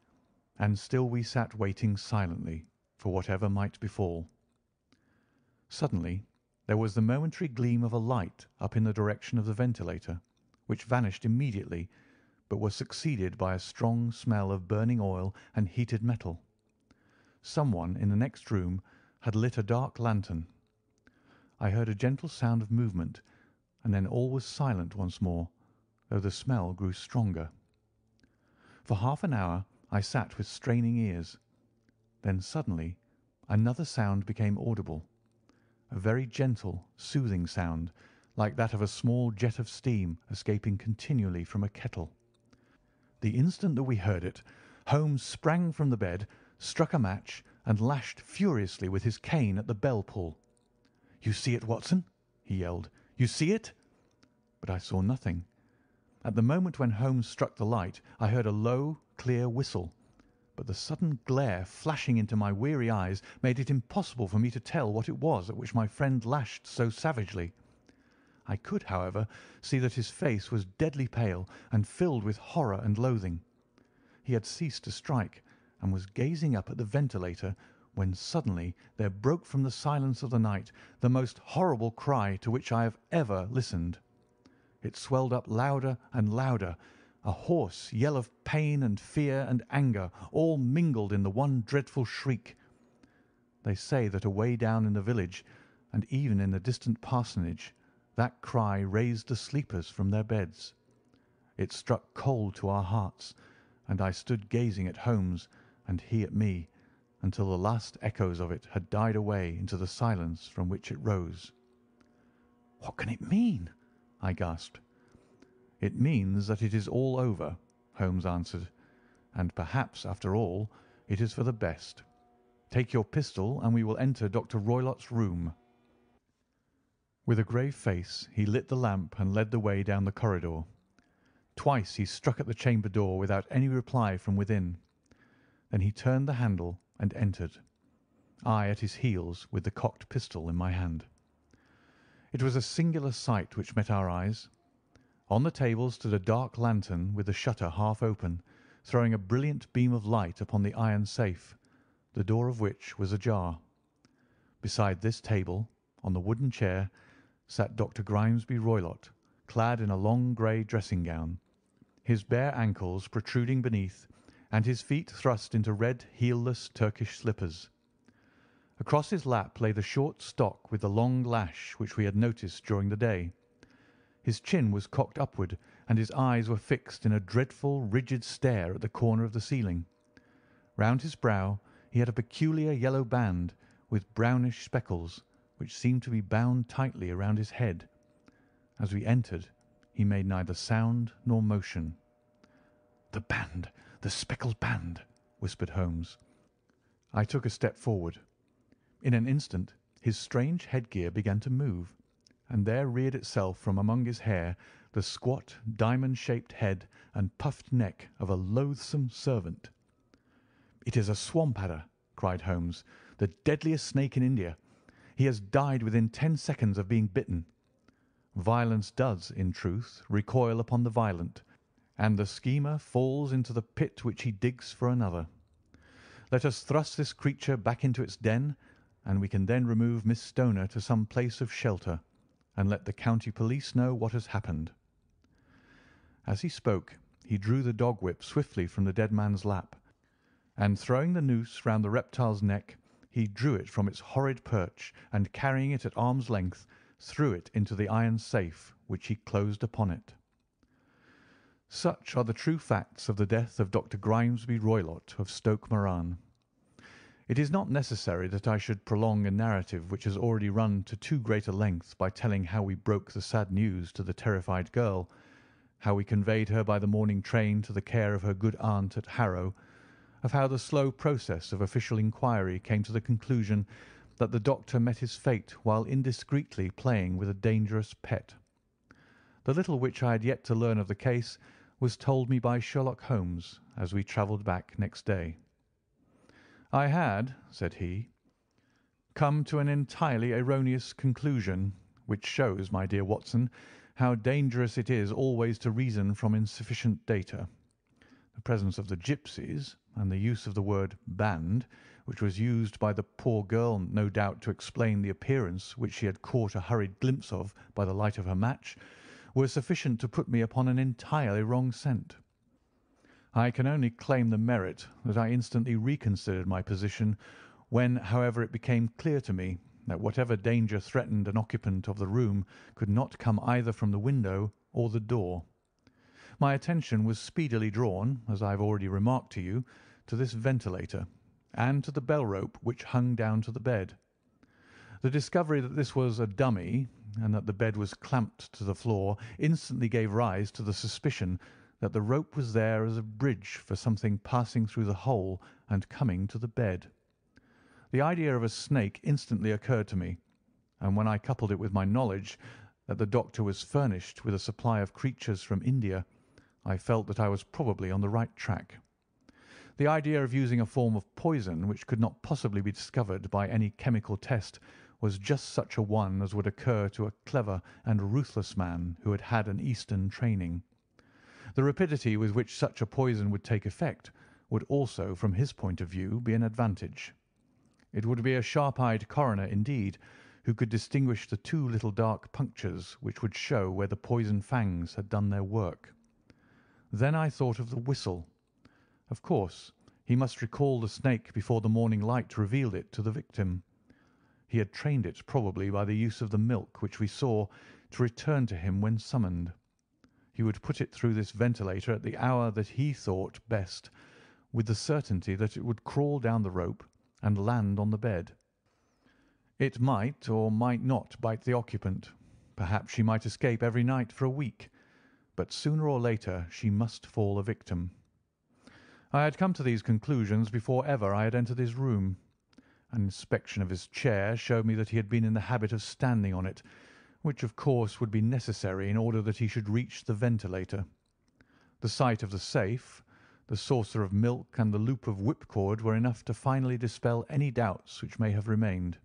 S1: and still we sat waiting silently for whatever might befall. Suddenly there was the momentary gleam of a light up in the direction of the ventilator, which vanished immediately, but was succeeded by a strong smell of burning oil and heated metal. Someone in the next room had lit a dark lantern. I heard a gentle sound of movement, and then all was silent once more, though the smell grew stronger. For half an hour I sat with straining ears. Then suddenly another sound became audible, a very gentle, soothing sound, like that of a small jet of steam escaping continually from a kettle. The instant that we heard it, Holmes sprang from the bed, struck a match, and lashed furiously with his cane at the bell-pull. "You see it, Watson?" he yelled. "You see it?" But I saw nothing. At the moment when Holmes struck the light, I heard a low, clear whistle, but the sudden glare flashing into my weary eyes made it impossible for me to tell what it was at which my friend lashed so savagely. I could, however, see that his face was deadly pale and filled with horror and loathing. He had ceased to strike, and was gazing up at the ventilator, when suddenly there broke from the silence of the night the most horrible cry to which I have ever listened. It swelled up louder and louder, a hoarse yell of pain and fear and anger, all mingled in the one dreadful shriek. They say that away down in the village, and even in the distant parsonage, that cry raised the sleepers from their beds. It struck cold to our hearts, and I stood gazing at Holmes and he at me, until the last echoes of it had died away into the silence from which it rose. "What can it mean?" I gasped. "It means that it is all over," Holmes answered, "and perhaps, after all, it is for the best. Take your pistol, and we will enter Dr. Roylott's room." With a grave face he lit the lamp and led the way down the corridor. Twice he struck at the chamber door without any reply from within. Then he turned the handle and entered, I at his heels with the cocked pistol in my hand. It was a singular sight which met our eyes. On the table stood a dark lantern with the shutter half open, throwing a brilliant beam of light upon the iron safe, the door of which was ajar. Beside this table, on the wooden chair, sat Dr. Grimesby Roylott, clad in a long grey dressing-gown, his bare ankles protruding beneath, and his feet thrust into red heelless Turkish slippers. Across his lap lay the short stock with the long lash which we had noticed during the day. His chin was cocked upward, and his eyes were fixed in a dreadful, rigid stare at the corner of the ceiling. Round his brow he had a peculiar yellow band, with brownish speckles, which seemed to be bound tightly around his head. As we entered, he made neither sound nor motion. "The band, the speckled band," whispered Holmes. I took a step forward. In an instant his strange headgear began to move, and there reared itself from among his hair the squat, diamond-shaped head and puffed neck of a loathsome servant. "It is a swamp adder," cried Holmes, "the deadliest snake in India. He has died within 10 seconds of being bitten. Violence does, in truth, recoil upon the violent, and the schemer falls into the pit which he digs for another. Let us thrust this creature back into its den, and we can then remove Miss Stoner to some place of shelter, and let the county police know what has happened." As he spoke, he drew the dog whip swiftly from the dead man's lap, and throwing the noose round the reptile's neck, he drew it from its horrid perch, and carrying it at arm's length, threw it into the iron safe, which he closed upon it. Such are the true facts of the death of Dr. Grimesby Roylott of Stoke Moran. It is not necessary that I should prolong a narrative which has already run to too great a length by telling how we broke the sad news to the terrified girl, how we conveyed her by the morning train to the care of her good aunt at Harrow, of how the slow process of official inquiry came to the conclusion that the doctor met his fate while indiscreetly playing with a dangerous pet. The little which I had yet to learn of the case was told me by Sherlock Holmes as we travelled back next day. "I had," said he, "come to an entirely erroneous conclusion, which shows, my dear Watson, how dangerous it is always to reason from insufficient data. The presence of the gipsies, and the use of the word band, which was used by the poor girl no doubt to explain the appearance which she had caught a hurried glimpse of by the light of her match, were sufficient to put me upon an entirely wrong scent. I can only claim the merit that I instantly reconsidered my position when, however, it became clear to me that whatever danger threatened an occupant of the room could not come either from the window or the door. My attention was speedily drawn, as I have already remarked to you, to this ventilator, and to the bell rope which hung down to the bed. The discovery that this was a dummy, and that the bed was clamped to the floor, instantly gave rise to the suspicion that the rope was there as a bridge for something passing through the hole and coming to the bed. The idea of a snake instantly occurred to me, and when I coupled it with my knowledge that the doctor was furnished with a supply of creatures from India, I felt that I was probably on the right track. The idea of using a form of poison which could not possibly be discovered by any chemical test was just such a one as would occur to a clever and ruthless man who had had an Eastern training. The rapidity with which such a poison would take effect would also, from his point of view, be an advantage. It would be a sharp-eyed coroner, indeed, who could distinguish the two little dark punctures which would show where the poison fangs had done their work. Then I thought of the whistle. Of course, he must recall the snake before the morning light revealed it to the victim. He had trained it, probably by the use of the milk which we saw, to return to him when summoned. He would put it through this ventilator at the hour that he thought best, with the certainty that it would crawl down the rope and land on the bed. It might or might not bite the occupant. Perhaps she might escape every night for a week, but sooner or later she must fall a victim. I had come to these conclusions before ever I had entered his room. An inspection of his chair showed me that he had been in the habit of standing on it, which of course would be necessary in order that he should reach the ventilator. The sight of the safe, the saucer of milk, and the loop of whipcord were enough to finally dispel any doubts which may have remained.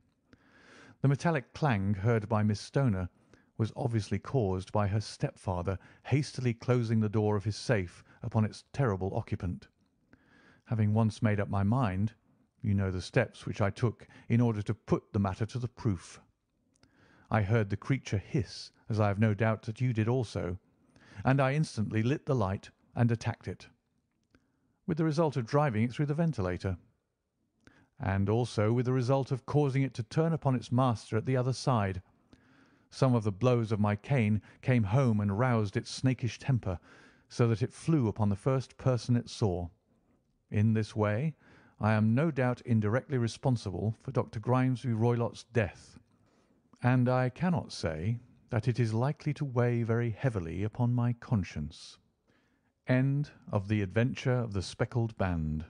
S1: The metallic clang heard by Miss Stoner was obviously caused by her stepfather hastily closing the door of his safe upon its terrible occupant. Having once made up my mind, you know the steps which I took in order to put the matter to the proof. I heard the creature hiss, as I have no doubt that you did also, and I instantly lit the light and attacked it, with the result of driving it through the ventilator, and also with the result of causing it to turn upon its master at the other side. Some of the blows of my cane came home and roused its snakish temper, so that it flew upon the first person it saw. In this way I am no doubt indirectly responsible for Dr. Grimesby Roylott's death, and I cannot say that it is likely to weigh very heavily upon my conscience. End of The Adventure of the Speckled Band.